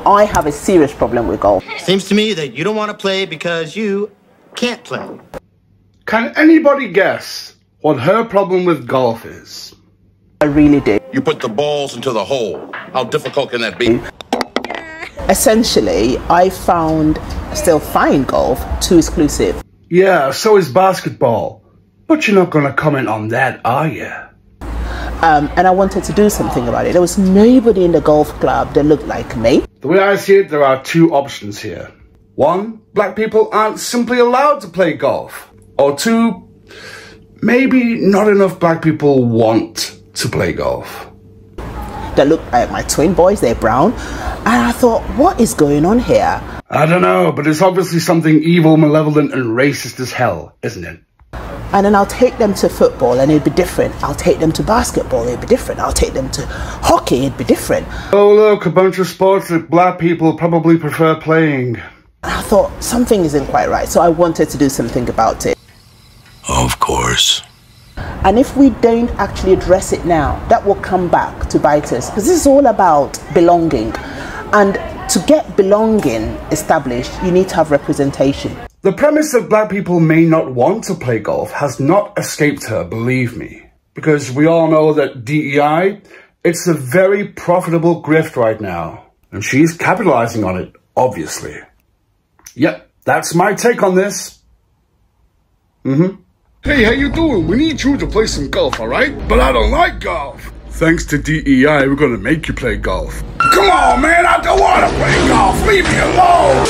I have a serious problem with golf. Seems to me that you don't want to play because you can't play. Can anybody guess what her problem with golf is? I really do. You put the balls into the hole. How difficult can that be? Essentially, I still find golf too exclusive. Yeah, so is basketball. But you're not going to comment on that, are you? And I wanted to do something about it. There was nobody in the golf club that looked like me. The way I see it, there are two options here. One, black people aren't simply allowed to play golf. Or two, maybe not enough black people want to play golf. That looked like my twin boys, they're brown. And I thought, what is going on here? I don't know, but it's obviously something evil, malevolent, and racist as hell, isn't it? And then I'll take them to football and it'd be different. I'll take them to basketball, it'd be different. I'll take them to hockey, it'd be different. Oh look, a bunch of sports that black people probably prefer playing. And I thought, something isn't quite right, so I wanted to do something about it. Of course. And if we don't actually address it now, that will come back to bite us. Because this is all about belonging. And to get belonging established, you need to have representation. The premise that black people may not want to play golf has not escaped her, believe me. Because we all know that DEI, it's a very profitable grift right now. And she's capitalizing on it, obviously. Yep, that's my take on this. Hey, how you doing? We need you to play some golf, alright? But I don't like golf. Thanks to DEI, we're gonna make you play golf. Come on, man, I don't wanna play golf. Leave me alone.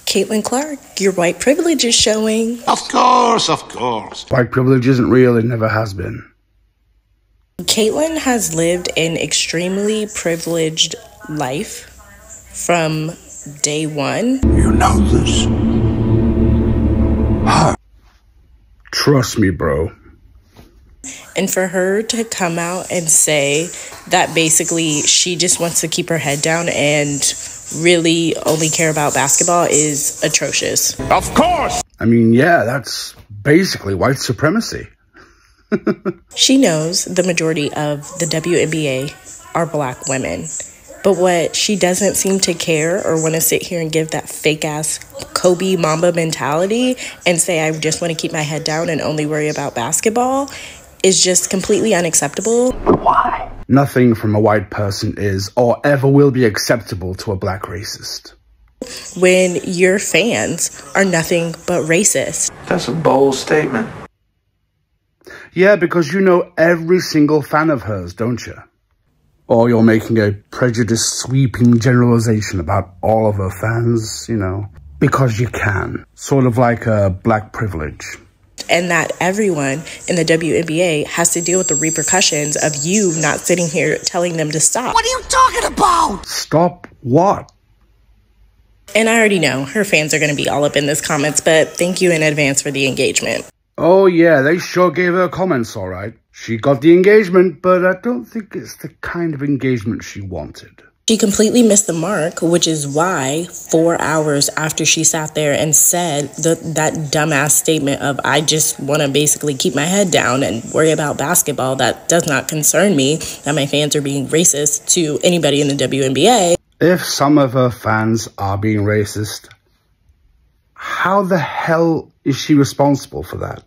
Caitlin Clark, your white privilege is showing. Of course, of course. White privilege isn't real, it never has been. Caitlin has lived an extremely privileged life from day one. You know this. Huh. Trust me, bro. And for her to come out and say that basically she just wants to keep her head down and really only care about basketball is atrocious. Of course! I mean, yeah, that's basically white supremacy. She knows the majority of the WNBA are black women. But what she doesn't seem to care or want to sit here and give that fake-ass Kobe Mamba mentality and say, I just want to keep my head down and only worry about basketball is just completely unacceptable. Why? Nothing from a white person is or ever will be acceptable to a black racist. When your fans are nothing but racist. That's a bold statement. Yeah, because you know every single fan of hers, don't you? Or you're making a prejudiced, sweeping generalization about all of her fans, you know, because you can. Sort of like a black privilege. And that everyone in the WNBA has to deal with the repercussions of you not sitting here telling them to stop. What are you talking about? Stop what? And I already know her fans are going to be all up in this comments, but thank you in advance for the engagement. Oh yeah, they sure gave her comments, all right. She got the engagement, but I don't think it's the kind of engagement she wanted. She completely missed the mark, which is why 4 hours after she sat there and said that dumbass statement of, I just want to basically keep my head down and worry about basketball, that does not concern me, that my fans are being racist to anybody in the WNBA. If some of her fans are being racist, how the hell is she responsible for that?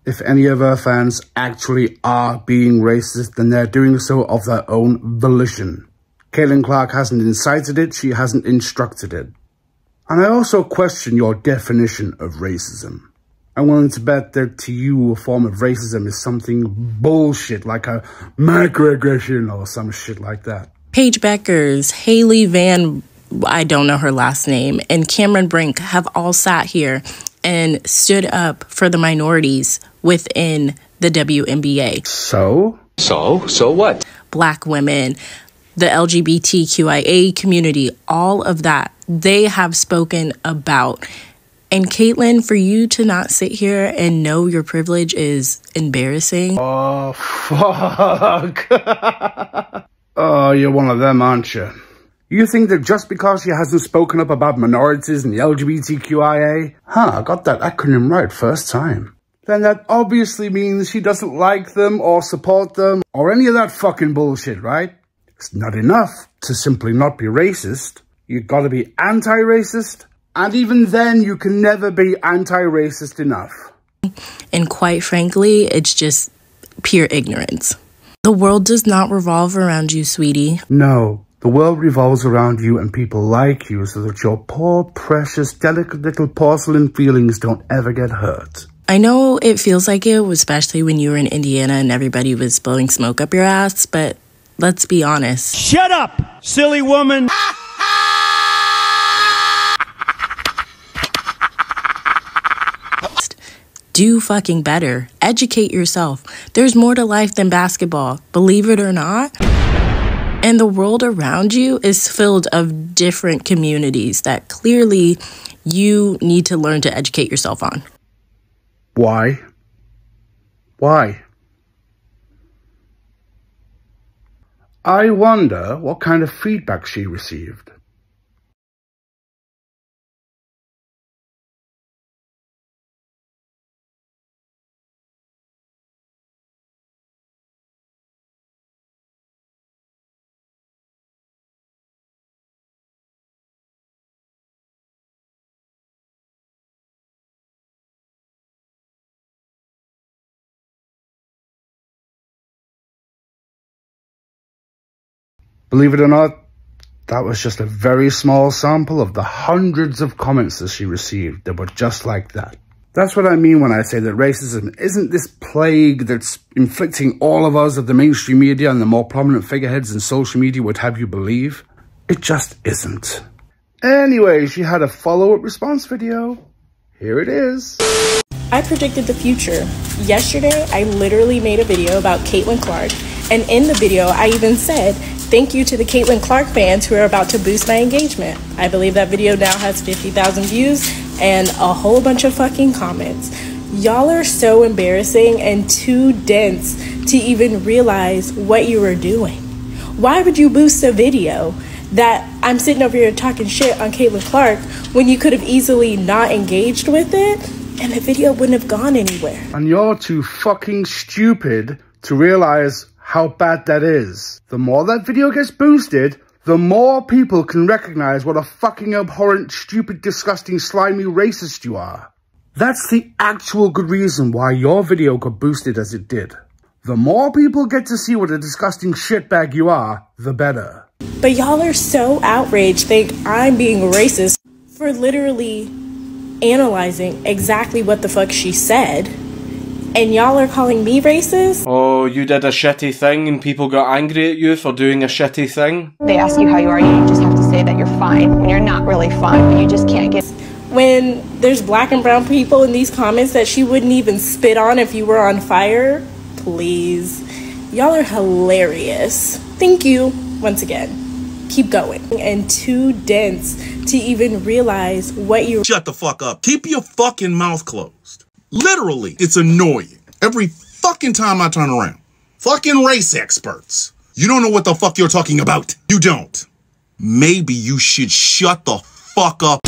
If any of her fans actually are being racist, then they're doing so of their own volition. Caitlin Clark hasn't incited it, she hasn't instructed it. And I also question your definition of racism. I'm willing to bet that to you a form of racism is something bullshit like a microaggression or some shit like that. Paige Beckers, Haley Van, I don't know her last name, and Cameron Brink have all sat here and stood up for the minorities within the WNBA. So? So what? Black women, the LGBTQIA community, all of that, they have spoken about. And Caitlin, for you to not sit here and know your privilege is embarrassing. Oh, fuck. Oh, you're one of them, aren't you? You think that just because she hasn't spoken up about minorities and the LGBTQIA, I got that acronym right first time, then that obviously means she doesn't like them or support them or any of that fucking bullshit, right? It's not enough to simply not be racist. You've got to be anti-racist, and even then you can never be anti-racist enough. And quite frankly, it's just pure ignorance. The world does not revolve around you, sweetie. No, the world revolves around you and people like you so that your poor, precious, delicate little porcelain feelings don't ever get hurt. I know it feels like it, especially when you were in Indiana and everybody was blowing smoke up your ass, but let's be honest. Shut up, silly woman! Do fucking better. Educate yourself. There's more to life than basketball, believe it or not. And the world around you is filled of different communities that clearly you need to learn to educate yourself on. Why? Why? I wonder what kind of feedback she received. Believe it or not, that was just a very small sample of the hundreds of comments that she received that were just like that. That's what I mean when I say that racism isn't this plague that's inflicting all of us of the mainstream media and the more prominent figureheads in social media would have you believe. It just isn't. Anyway, she had a follow-up response video. Here it is. I predicted the future. Yesterday, I literally made a video about Caitlin Clark, and in the video, I even said, thank you to the Caitlin Clark fans who are about to boost my engagement. I believe that video now has 50,000 views and a whole bunch of fucking comments. Y'all are so embarrassing and too dense to even realize what you were doing. Why would you boost a video that I'm sitting over here talking shit on Caitlin Clark when you could have easily not engaged with it and the video wouldn't have gone anywhere? And you're too fucking stupid to realize how bad that is. The more that video gets boosted, the more people can recognize what a fucking abhorrent, stupid, disgusting, slimy racist you are. That's the actual good reason why your video got boosted as it did. The more people get to see what a disgusting shitbag you are, the better. But y'all are so outraged, think I'm being racist for literally analyzing exactly what the fuck she said. And y'all are calling me racist? Oh, you did a shitty thing and people got angry at you for doing a shitty thing? They ask you how you are, you just have to say that you're fine when you're not really fine, but you just can't get... When there's black and brown people in these comments that she wouldn't even spit on if you were on fire, please. Y'all are hilarious. Thank you once again. Keep going. And too dense to even realize what you... Shut the fuck up. Keep your fucking mouth closed. Literally, it's annoying. Every fucking time I turn around. Fucking race experts. You don't know what the fuck you're talking about. You don't. Maybe you should shut the fuck up.